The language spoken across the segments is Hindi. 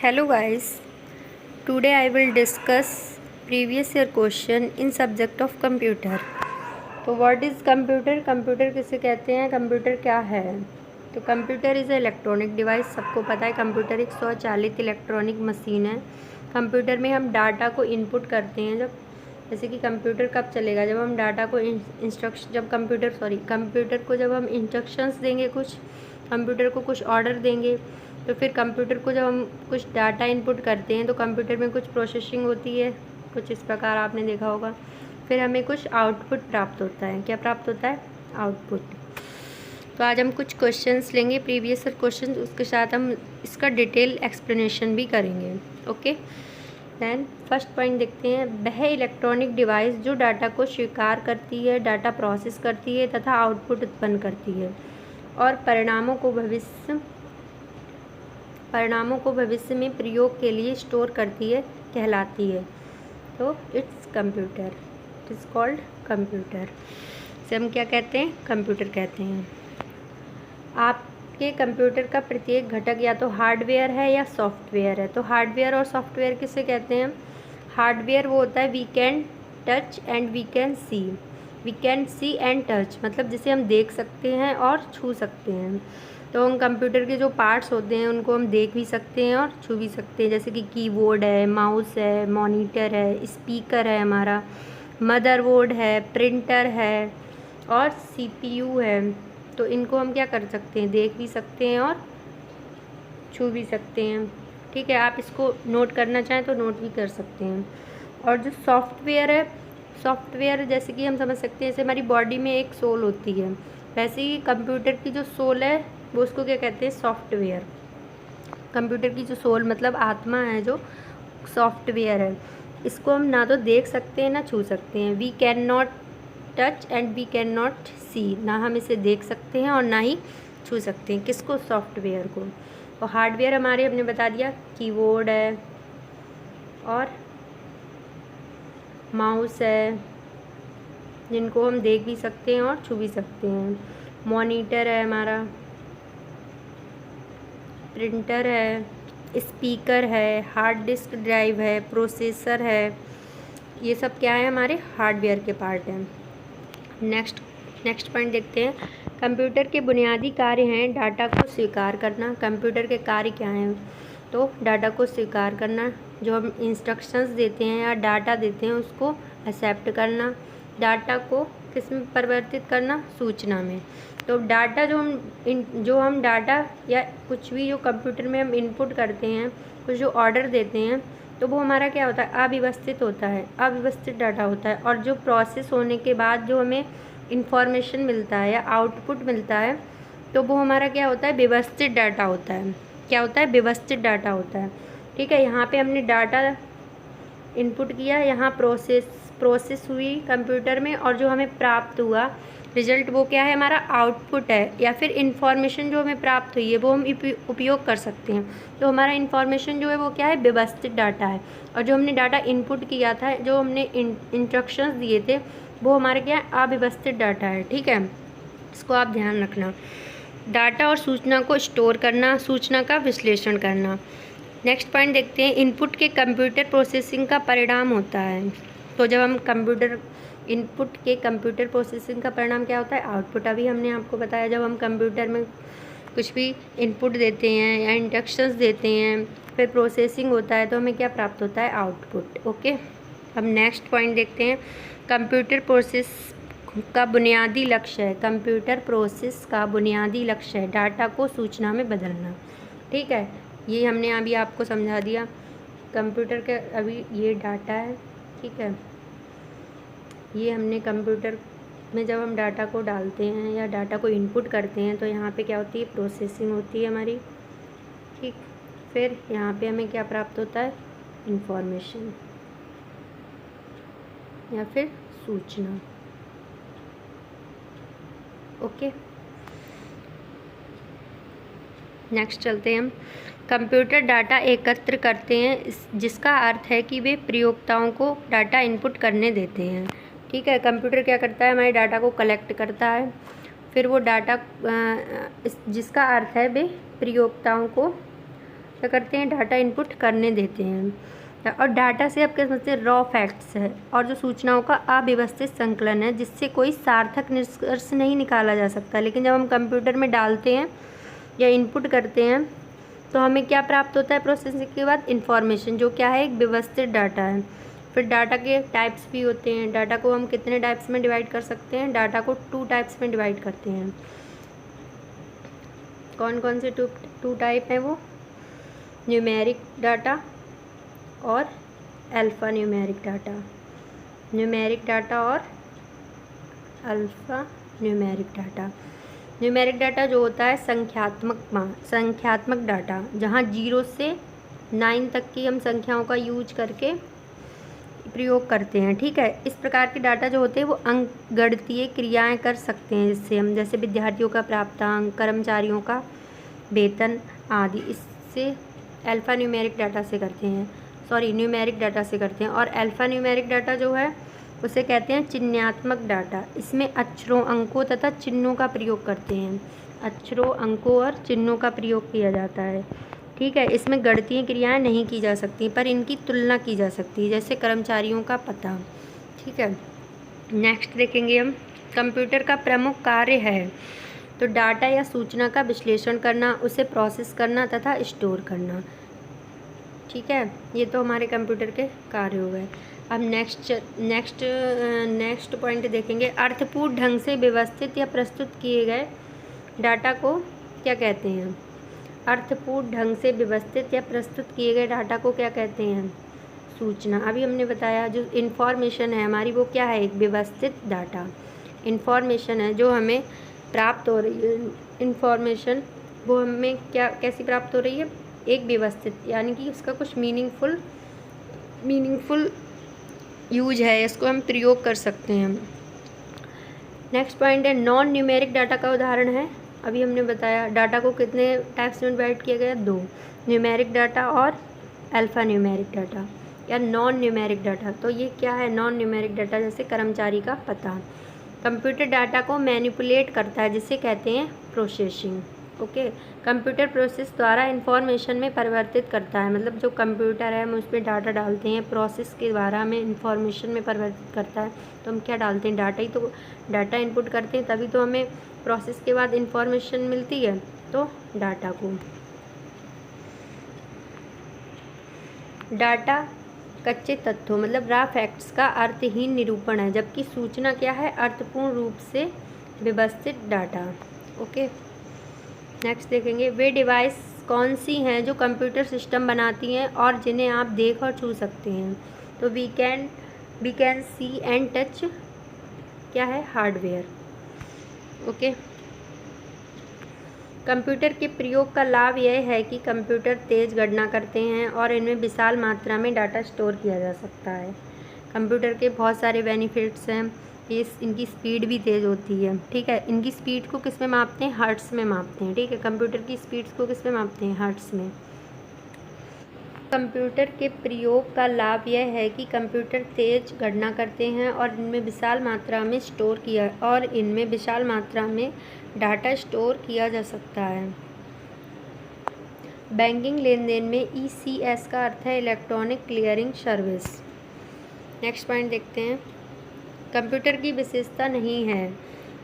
Hello guys, today I will discuss previous year question in subject of computer. तो व्हाट इज़ कंप्यूटर? कंप्यूटर किसे कहते हैं? कंप्यूटर क्या है? तो कंप्यूटर इज़ इलेक्ट्रॉनिक डिवाइस। सबको पता है कंप्यूटर एक स्वचालित इलेक्ट्रॉनिक मशीन है। कंप्यूटर में हम डाटा को इनपुट करते हैं। जैसे कि कंप्यूटर कब चलेगा? जब हम डाटा को कंप्यूटर को जब हम इंस्ट्रक्शंस देंगे, कंप्यूटर को कुछ ऑर्डर देंगे, तो फिर कंप्यूटर को जब हम कुछ डाटा इनपुट करते हैं तो कंप्यूटर में कुछ प्रोसेसिंग होती है, कुछ इस प्रकार आपने देखा होगा। फिर हमें कुछ आउटपुट प्राप्त होता है। क्या प्राप्त होता है? आउटपुट। तो आज हम कुछ क्वेश्चंस लेंगे, प्रीवियस ईयर क्वेश्चंस, उसके साथ हम इसका डिटेल एक्सप्लेनेशन भी करेंगे। ओके, देन फर्स्ट पॉइंट देखते हैं। वह इलेक्ट्रॉनिक डिवाइस जो डाटा को स्वीकार करती है, डाटा प्रोसेस करती है तथा आउटपुट उत्पन्न करती है और परिणामों को भविष्य में प्रयोग के लिए स्टोर करती है, कहलाती है। तो it's computer, it is called computer. से हम क्या कहते हैं? कंप्यूटर कहते हैं। आपके कंप्यूटर का प्रत्येक घटक या तो हार्डवेयर है या सॉफ्टवेयर है। तो हार्डवेयर और सॉफ्टवेयर किसे कहते हैं? हार्डवेयर वो होता है we can touch and we can see and touch, मतलब जिसे हम देख सकते हैं और छू सकते हैं। तो हम कंप्यूटर के जो पार्ट्स होते हैं उनको हम देख भी सकते हैं और छू भी सकते हैं, जैसे कि कीबोर्ड है, माउस है, मॉनिटर है, स्पीकर है, हमारा मदरबोर्ड है, प्रिंटर है और सीपीयू है। तो इनको हम क्या कर सकते हैं? देख भी सकते हैं और छू भी सकते हैं। ठीक है, आप इसको नोट करना चाहें तो नोट भी कर सकते हैं। और जो सॉफ्टवेयर है, सॉफ्टवेयर जैसे कि हम समझ सकते हैं, जैसे हमारी बॉडी में एक सोल होती है, वैसे ही कंप्यूटर की जो सोल है वो उसको क्या कहते हैं? सॉफ्टवेयर। कंप्यूटर की जो सोल मतलब आत्मा है, जो सॉफ्टवेयर है, इसको हम ना तो देख सकते हैं ना छू सकते हैं। We can not touch and we can not see, ना हम इसे देख सकते हैं और ना ही छू सकते हैं। किसको? सॉफ्टवेयर को। और हार्डवेयर हमारे हमने बता दिया, कीबोर्ड है और माउस है, जिनको हम देख भी सकते हैं और छू भी सकते हैं। मॉनिटर है हमारा, प्रिंटर है, स्पीकर है, हार्ड डिस्क ड्राइव है, प्रोसेसर है। ये सब क्या है? हमारे हार्डवेयर के पार्ट हैं। नेक्स्ट पॉइंट देखते हैं। कंप्यूटर के बुनियादी कार्य हैं डाटा को स्वीकार करना। कंप्यूटर के कार्य क्या हैं? तो डाटा को स्वीकार करना, जो हम इंस्ट्रक्शंस देते हैं या डाटा देते हैं उसको एक्सेप्ट करना, डाटा को किस में परिवर्तित करना? सूचना में। तो डाटा जो हम डाटा या कुछ भी जो कंप्यूटर में हम इनपुट करते हैं, कुछ जो ऑर्डर देते हैं, तो वो हमारा क्या होता है? अव्यवस्थित होता है, अव्यवस्थित डाटा होता है। और जो प्रोसेस होने के बाद जो हमें इंफॉर्मेशन मिलता है या आउटपुट मिलता है, तो वो हमारा क्या होता है? व्यवस्थित डाटा होता है। क्या होता है? व्यवस्थित डाटा होता है। ठीक है, यहाँ पे हमने डाटा इनपुट किया, यहाँ प्रोसेस हुई कंप्यूटर में, और जो हमें प्राप्त हुआ रिजल्ट वो क्या है? हमारा आउटपुट है, या फिर इंफॉर्मेशन जो हमें प्राप्त हुई है वो हम उपयोग कर सकते हैं। तो हमारा इंफॉर्मेशन जो है वो क्या है? व्यवस्थित डाटा है। और जो हमने डाटा इनपुट किया था, जो हमने इंस्ट्रक्शंस दिए थे, वो हमारे क्या है? अव्यवस्थित डाटा है। ठीक है, इसको आप ध्यान रखना। डाटा और सूचना को स्टोर करना, सूचना का विश्लेषण करना। नेक्स्ट पॉइंट देखते हैं। इनपुट के कंप्यूटर प्रोसेसिंग का परिणाम होता है। तो जब हम इनपुट के कंप्यूटर प्रोसेसिंग का परिणाम क्या होता है? आउटपुट। अभी हमने आपको बताया, जब हम कंप्यूटर में कुछ भी इनपुट देते हैं या इंस्ट्रक्शंस देते हैं, फिर प्रोसेसिंग होता है, तो हमें क्या प्राप्त होता है? आउटपुट। ओके, अब नेक्स्ट पॉइंट देखते हैं। कंप्यूटर प्रोसेस का बुनियादी लक्ष्य है, कंप्यूटर प्रोसेस का बुनियादी लक्ष्य है डाटा को सूचना में बदलना। ठीक है, ये हमने अभी आपको समझा दिया। कंप्यूटर के अभी ये डाटा है, ठीक है, ये हमने कंप्यूटर में जब हम डाटा को डालते हैं या डाटा को इनपुट करते हैं, तो यहाँ पे क्या होती है? प्रोसेसिंग होती है हमारी। ठीक, फिर यहाँ पे हमें क्या प्राप्त होता है? इंफॉर्मेशन या फिर सूचना। ओके, नेक्स्ट चलते हैं हम। कंप्यूटर डाटा एकत्र करते हैं, जिसका अर्थ है कि वे प्रयोक्ताओं को डाटा इनपुट करने देते हैं। ठीक है, कंप्यूटर क्या करता है? हमारे डाटा को कलेक्ट करता है, फिर वो डाटा जिसका अर्थ है वे प्रयोक्ताओं को क्या करते हैं, डाटा इनपुट करने देते हैं। और डाटा से आप क्या समझते हैं, रॉ फैक्ट्स है और जो सूचनाओं का अव्यवस्थित संकलन है जिससे कोई सार्थक निष्कर्ष नहीं निकाला जा सकता। लेकिन जब हम कंप्यूटर में डालते हैं या इनपुट करते हैं तो हमें क्या प्राप्त होता है प्रोसेसिंग के बाद, इन्फॉर्मेशन, जो क्या है, एक व्यवस्थित डाटा है। फिर डाटा के टाइप्स भी होते हैं। डाटा को हम कितने टाइप्स में डिवाइड कर सकते हैं, डाटा को 2 टाइप्स में डिवाइड करते हैं। कौन कौन से टू टाइप हैं वो, न्यूमेरिक डाटा और alpha numeric data. Numeric data और alpha numeric data. Numeric data जो होता है संख्यात्मक डाटा, जहाँ 0 से 9 तक की हम संख्याओं का यूज करके प्रयोग करते हैं। ठीक है, इस प्रकार के डाटा जो होते हैं वो अंकगणितीय क्रियाएं कर सकते हैं, जिससे हम, जैसे विद्यार्थियों का प्राप्तांक, कर्मचारियों का वेतन आदि, इससे अल्फ़ा न्यूमेरिक डाटा से करते हैं, न्यूमेरिक डाटा से करते हैं। और अल्फ़ा न्यूमेरिक डाटा जो है उसे कहते हैं चिन्हात्मक डाटा। इसमें अक्षरों, अंकों तथा चिन्हों का प्रयोग करते हैं। अक्षरों, अंकों और चिन्हों का प्रयोग किया जाता है। ठीक है, इसमें गणितीय क्रियाएं नहीं की जा सकती पर इनकी तुलना की जा सकती है, जैसे कर्मचारियों का पता। ठीक है, नेक्स्ट देखेंगे हम, कंप्यूटर का प्रमुख कार्य है तो डाटा या सूचना का विश्लेषण करना, उसे प्रोसेस करना तथा स्टोर करना। ठीक है, ये तो हमारे कंप्यूटर के कार्य हो गए। अब नेक्स्ट पॉइंट देखेंगे, अर्थपूर्ण ढंग से व्यवस्थित या प्रस्तुत किए गए डाटा को क्या कहते हैं। अर्थपूर्ण ढंग से व्यवस्थित या प्रस्तुत किए गए डाटा को क्या कहते हैं, सूचना। अभी हमने बताया जो इन्फॉर्मेशन है हमारी वो क्या है, एक व्यवस्थित डाटा। इन्फॉर्मेशन है जो हमें प्राप्त हो रही है, इन्फॉर्मेशन वो हमें क्या कैसी प्राप्त हो रही है, एक व्यवस्थित, यानी कि उसका कुछ मीनिंगफुल यूज है, इसको हम प्रयोग कर सकते हैं। नेक्स्ट पॉइंट है नॉन न्यूमेरिक डाटा का उदाहरण है। अभी हमने बताया डाटा को कितने टाइप्स में डिवाइड किया गया, 2, न्यूमेरिक डाटा और अल्फ़ा न्यूमेरिक डाटा या नॉन न्यूमेरिक डाटा। तो ये क्या है, नॉन न्यूमेरिक डाटा, जैसे कर्मचारी का पता। कंप्यूटर डाटा को मैनिपुलेट करता है जिसे कहते हैं प्रोसेसिंग। ओके, कंप्यूटर प्रोसेस द्वारा इन्फॉर्मेशन में परिवर्तित करता है, मतलब जो कंप्यूटर है हम उस पर डाटा डालते हैं, प्रोसेस के द्वारा हमें इन्फॉर्मेशन में परिवर्तित करता है। तो हम क्या डालते हैं, डाटा ही तो, डाटा इनपुट करते हैं तभी तो हमें प्रोसेस के बाद इन्फॉर्मेशन मिलती है। तो डाटा को, डाटा कच्चे तथ्यों मतलब रा फैक्ट्स का अर्थहीन निरूपण है, जबकि सूचना क्या है, अर्थपूर्ण रूप से व्यवस्थित डाटा। ओके, नेक्स्ट देखेंगे, वे डिवाइस कौन सी हैं जो कंप्यूटर सिस्टम बनाती हैं और जिन्हें आप देख और छू सकते हैं। तो we can see and touch क्या है, हार्डवेयर। ओके, कंप्यूटर के प्रयोग का लाभ यह है कि कंप्यूटर तेज़ गणना करते हैं और इनमें विशाल मात्रा में डाटा स्टोर किया जा सकता है। कंप्यूटर के बहुत सारे बेनिफिट्स हैं, इनकी स्पीड भी तेज़ होती है। ठीक है, इनकी स्पीड को किस में मापते हैं, हर्ट्स में मापते हैं। ठीक है, कंप्यूटर की स्पीड्स को किस में मापते हैं, हर्ट्स में। कंप्यूटर के प्रयोग का लाभ यह है कि कंप्यूटर तेज़ गणना करते हैं और इनमें विशाल मात्रा में डाटा स्टोर किया जा सकता है। बैंकिंग लेन देन में ECS का अर्थ है electronic clearing service. Next point देखते हैं, कंप्यूटर की विशेषता नहीं है।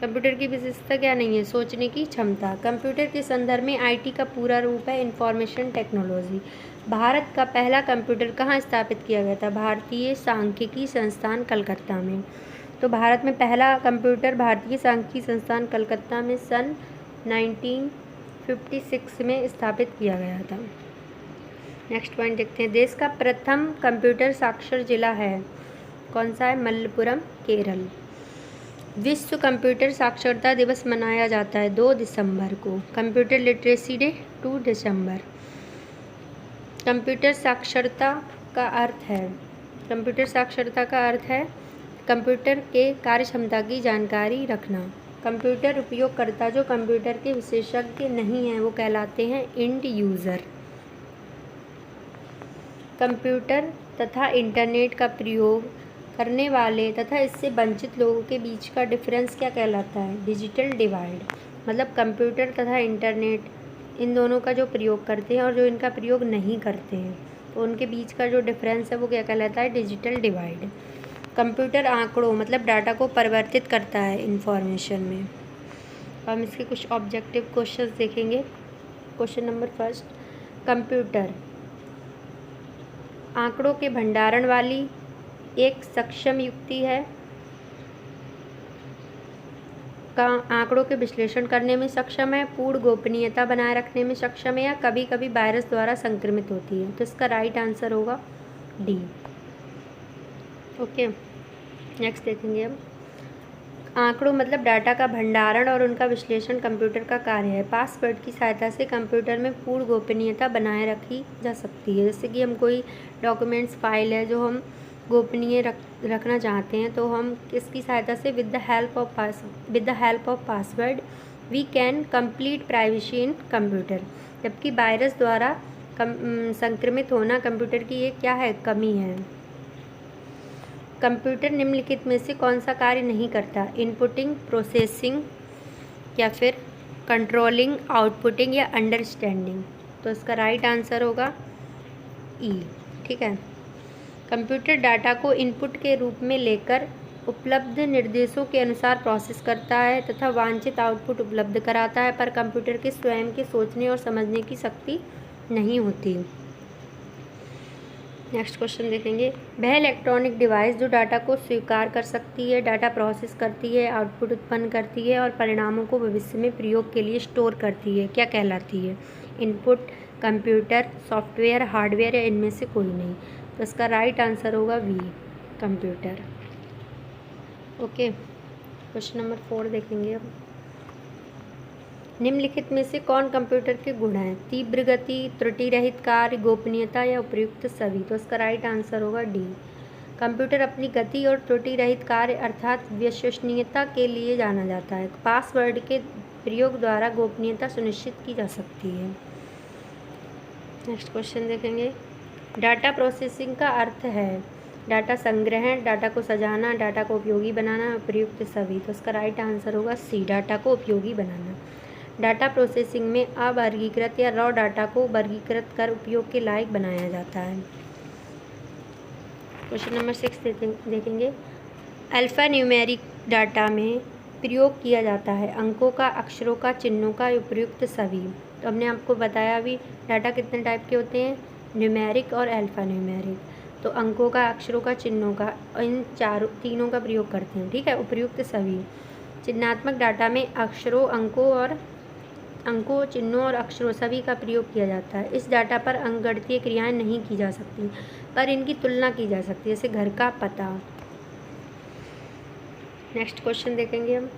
कंप्यूटर की विशेषता क्या नहीं है, सोचने की क्षमता। कंप्यूटर के संदर्भ में IT का पूरा रूप है इंफॉर्मेशन टेक्नोलॉजी। भारत का पहला कंप्यूटर कहाँ स्थापित किया गया था, भारतीय सांख्यिकी संस्थान कलकत्ता में। तो भारत में पहला कंप्यूटर भारतीय सांख्यिकी संस्थान कलकत्ता में सन 1956 में स्थापित किया गया था। नेक्स्ट पॉइंट देखते हैं, देश का प्रथम कंप्यूटर साक्षर जिला है, कौन सा है, मलप्पुरम, केरल। विश्व कंप्यूटर साक्षरता दिवस मनाया जाता है 2 दिसंबर को। कंप्यूटर लिटरेसी डे 2 दिसंबर। कंप्यूटर साक्षरता का अर्थ है कंप्यूटर के कार्यक्षमता की जानकारी रखना। कंप्यूटर उपयोगकर्ता जो कंप्यूटर के विशेषज्ञ नहीं हैं वो कहलाते हैं एंड यूज़र। कंप्यूटर तथा इंटरनेट का प्रयोग करने वाले तथा इससे वंचित लोगों के बीच का डिफरेंस क्या कहलाता है, डिजिटल डिवाइड। मतलब कंप्यूटर तथा इंटरनेट इन दोनों का जो प्रयोग करते हैं और जो इनका प्रयोग नहीं करते हैं, तो उनके बीच का जो डिफरेंस है वो क्या कहलाता है? Digital divide. कंप्यूटर आंकड़ों मतलब डाटा को परिवर्तित करता है इंफॉर्मेशन में। हम इसके कुछ ऑब्जेक्टिव क्वेश्चंस देखेंगे। क्वेश्चन नंबर फर्स्ट, कंप्यूटर आंकड़ों के भंडारण वाली एक सक्षम युक्ति है, आंकड़ों के विश्लेषण करने में सक्षम है, पूर्ण गोपनीयता बनाए रखने में सक्षम है, या कभी कभी वायरस द्वारा संक्रमित होती है। तो इसका राइट आंसर होगा डी। ओके, नेक्स्ट देखेंगे हम। आंकड़ों मतलब डाटा का भंडारण और उनका विश्लेषण कंप्यूटर का कार्य है। पासवर्ड की सहायता से कंप्यूटर में पूर्ण गोपनीयता बनाए रखी जा सकती है। जैसे कि हम कोई डॉक्यूमेंट्स फाइल है जो हम गोपनीय रखना चाहते हैं, तो हम किसकी सहायता से? With the help of password we can complete privacy in computer. जबकि वायरस द्वारा संक्रमित होना कंप्यूटर की एक क्या है? कमी है। कंप्यूटर निम्नलिखित में से कौन सा कार्य नहीं करता? इनपुटिंग, प्रोसेसिंग, या फिर कंट्रोलिंग, आउटपुटिंग, या अंडरस्टैंडिंग। तो इसका राइट आंसर होगा ई। ठीक है। कंप्यूटर डाटा को इनपुट के रूप में लेकर उपलब्ध निर्देशों के अनुसार प्रोसेस करता है तथा वांछित आउटपुट उपलब्ध कराता है, पर कंप्यूटर के स्वयं के सोचने और समझने की शक्ति नहीं होती। नेक्स्ट क्वेश्चन देखेंगे। वह इलेक्ट्रॉनिक डिवाइस जो डाटा को स्वीकार कर सकती है, डाटा प्रोसेस करती है, आउटपुट उत्पन्न करती है और परिणामों को भविष्य में प्रयोग के लिए स्टोर करती है, क्या कहलाती है? इनपुट, कंप्यूटर, सॉफ्टवेयर, हार्डवेयर, या इनमें से कोई नहीं। तो इसका राइट आंसर होगा V, computer. Okay, question number 4 देखेंगे अब। निम्नलिखित में से कौन कंप्यूटर के गुण हैं? तीव्र गति, त्रुटि रहित कार्य, गोपनीयता, या उपयुक्त सभी। तो इसका राइट आंसर होगा डी। कंप्यूटर अपनी गति और त्रुटि रहित कार्य अर्थात विश्वसनीयता के लिए जाना जाता है। पासवर्ड के प्रयोग द्वारा गोपनीयता सुनिश्चित की जा सकती है। नेक्स्ट क्वेश्चन देखेंगे। डाटा प्रोसेसिंग का अर्थ है डाटा संग्रहण, डाटा को सजाना, डाटा को उपयोगी बनाना, उपयुक्त सभी। तो इसका राइट आंसर होगा सी, डाटा को उपयोगी बनाना। डाटा प्रोसेसिंग में अवर्गीकृत या रॉ डाटा को वर्गीकृत कर उपयोग के लायक बनाया जाता है। क्वेश्चन नंबर 6 देखेंगे। अल्फा न्यूमेरिक डाटा में प्रयोग किया जाता है अंकों का, अक्षरों का, चिन्हों का, उपयुक्त सभी। तो हमने आपको बताया अभी डाटा कितने टाइप के होते हैं? न्यूमेरिक और अल्फा न्यूमेरिक। तो अंकों का, अक्षरों का, चिन्हों का, इन तीनों का प्रयोग करते हैं। ठीक है। उपयुक्त सभी चिन्हात्मक डाटा में अंकों, चिन्हों और अक्षरों सभी का प्रयोग किया जाता है। इस डाटा पर अंकगणितीय क्रियाएं नहीं की जा सकती, पर इनकी तुलना की जा सकती है, जैसे घर का पता। नेक्स्ट क्वेश्चन देखेंगे हम।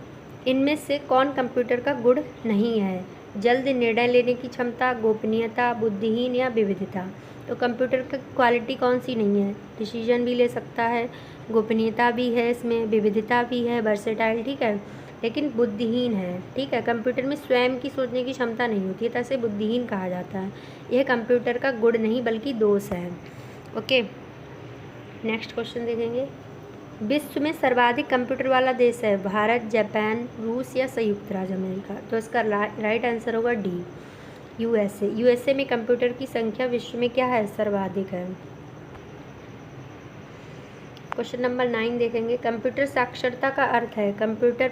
इनमें से कौन कंप्यूटर का गुण नहीं है? जल्द निर्णय लेने की क्षमता, गोपनीयता, बुद्धिहीन, या विविधता। तो कंप्यूटर की क्वालिटी कौन सी नहीं है? डिसीजन भी ले सकता है, गोपनीयता भी है, इसमें विविधता भी है, वर्सेटाइल। ठीक है, लेकिन बुद्धिहीन है। ठीक है, कंप्यूटर में स्वयं की सोचने की क्षमता नहीं होती है, तैसे बुद्धिहीन कहा जाता है। यह कंप्यूटर का गुण नहीं बल्कि दोष है। ओके, नेक्स्ट क्वेश्चन देखेंगे। विश्व में सर्वाधिक कंप्यूटर वाला देश है? भारत, जापान, रूस, या संयुक्त राज्य अमेरिका। तो इसका राइट आंसर होगा डी, यूएसए। यूएसए में कंप्यूटर की संख्या विश्व में क्या है? सर्वाधिक है। क्वेश्चन नंबर 9 देखेंगे। कंप्यूटर साक्षरता का अर्थ है कंप्यूटर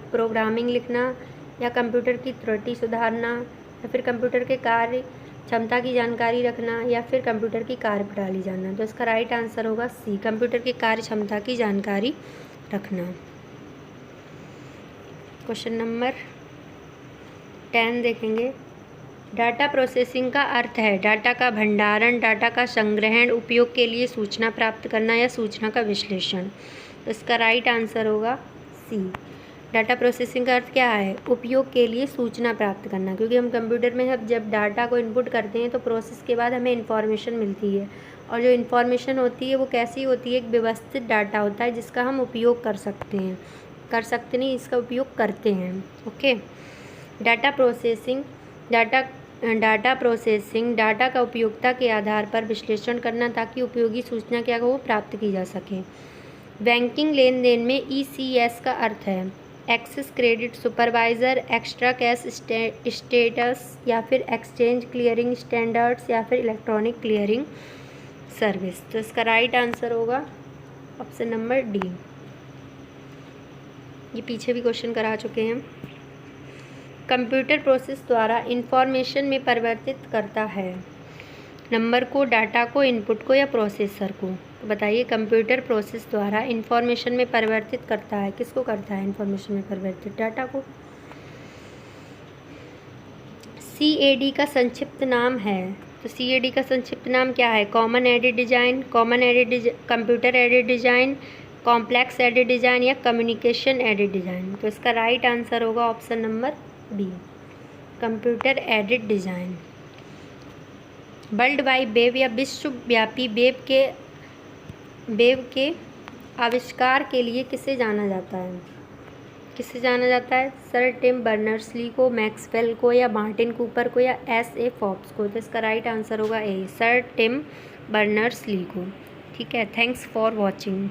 प्रोग्रामिंग लिखना, या कंप्यूटर की त्रुटि सुधारना, या फिर कंप्यूटर के कार्य क्षमता की जानकारी रखना, या फिर कंप्यूटर की कार्यप्रणाली जानना। तो इसका राइट आंसर होगा सी, कंप्यूटर की कार्य क्षमता की जानकारी रखना। क्वेश्चन नंबर 10 देखेंगे। डाटा प्रोसेसिंग का अर्थ है डाटा का भंडारण, डाटा का संग्रहण, उपयोग के लिए सूचना प्राप्त करना, या सूचना का विश्लेषण। तो इसका राइट आंसर होगा सी, डाटा प्रोसेसिंग का अर्थ क्या है? उपयोग के लिए सूचना प्राप्त करना। क्योंकि हम कंप्यूटर में जब डाटा को इनपुट करते हैं तो प्रोसेस के बाद हमें इन्फॉर्मेशन मिलती है, और जो इन्फॉर्मेशन होती है वो कैसी होती है? एक व्यवस्थित डाटा होता है जिसका हम उपयोग कर सकते नहीं, इसका उपयोग करते हैं। ओके, डाटा प्रोसेसिंग डाटा का उपयोगिता के आधार पर विश्लेषण करना ताकि उपयोगी सूचना क्या हो प्राप्त की जा सके। बैंकिंग लेन देन में ECS का अर्थ है access credit supervisor, extra cash status, या फिर एक्सचेंज क्लियरिंग स्टैंडर्ड्स, या फिर इलेक्ट्रॉनिक क्लियरिंग सर्विस। तो इसका राइट आंसर होगा ऑप्शन नंबर डी। ये पीछे भी क्वेश्चन करा चुके हैं। कंप्यूटर प्रोसेस द्वारा इंफॉर्मेशन में परिवर्तित करता है नंबर को, डाटा को, इनपुट को, या प्रोसेसर को। तो बताइए कंप्यूटर प्रोसेस द्वारा इंफॉर्मेशन में परिवर्तित करता है, किसको करता है इंफॉर्मेशन में परिवर्तित? डाटा को। CAD का संक्षिप्त नाम है, तो CAD का संक्षिप्त नाम क्या है? Common aided design, computer aided design, complex aided design, या कम्युनिकेशन एडेड डिजाइन। तो इसका राइट आंसर होगा option number B, computer aided design. World wide web या विश्वव्यापी वेब के आविष्कार के लिए किसे जाना जाता है? किसे जाना जाता है? सर टिम बर्नर्स-ली को, मैक्सवेल को, या मार्टिन कूपर को, या S.A. फोर्ब्स को। तो इसका राइट आंसर होगा ए, सर टिम बर्नर्स-ली को। ठीक है, थैंक्स फॉर वॉचिंग।